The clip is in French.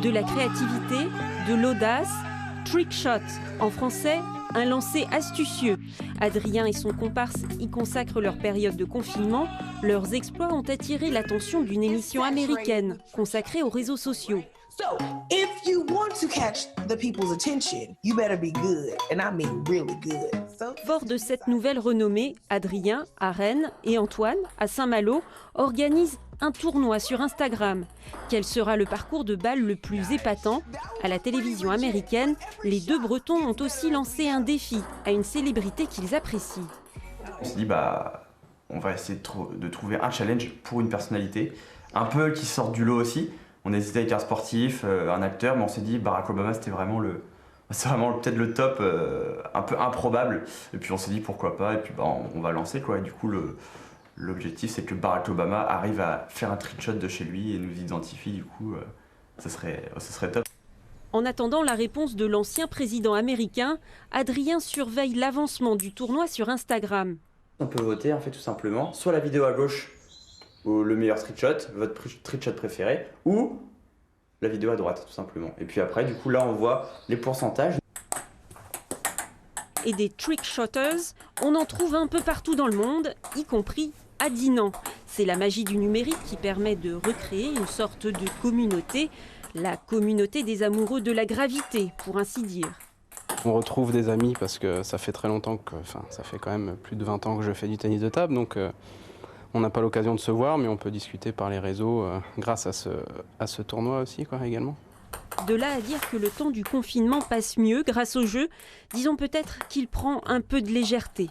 De la créativité, de l'audace, trick shot, en français, un lancer astucieux. Adrien et son comparse y consacrent leur période de confinement. Leurs exploits ont attiré l'attention d'une émission américaine consacrée aux réseaux sociaux. So, if you want to catch the people's attention, you better be good, and I mean really good. Fort de cette nouvelle renommée, Adrien, à Rennes, et Antoine, à Saint-Malo, organisent un tournoi sur Instagram. Quel sera le parcours de balle le plus épatant? À la télévision américaine, les deux Bretons ont aussi lancé un défi à une célébrité qu'ils apprécient. On s'est dit, on va essayer de trouver un challenge pour une personnalité, un peu qui sorte du lot aussi. On hésitait avec un sportif, un acteur, mais on s'est dit Barack Obama c'était vraiment peut-être le top, un peu improbable. Et puis on s'est dit pourquoi pas, et puis on va lancer quoi. Et du coup l'objectif c'est que Barack Obama arrive à faire un trick shot de chez lui et nous identifie, du coup ça serait top. En attendant la réponse de l'ancien président américain, Adrien surveille l'avancement du tournoi sur Instagram. On peut voter en fait tout simplement, soit la vidéo à gauche, ou le meilleur trick shot, votre trick shot préféré, ou la vidéo à droite tout simplement. Et puis après du coup là on voit les pourcentages. Et des trick shotters, on en trouve un peu partout dans le monde, y compris à Dinan. C'est la magie du numérique qui permet de recréer une sorte de communauté, la communauté des amoureux de la gravité, pour ainsi dire. On retrouve des amis parce que ça fait très longtemps ça fait quand même plus de 20 ans que je fais du tennis de table, donc on n'a pas l'occasion de se voir, mais on peut discuter par les réseaux grâce à ce tournoi aussi également. De là à dire que le temps du confinement passe mieux grâce au jeu, disons peut-être qu'il prend un peu de légèreté.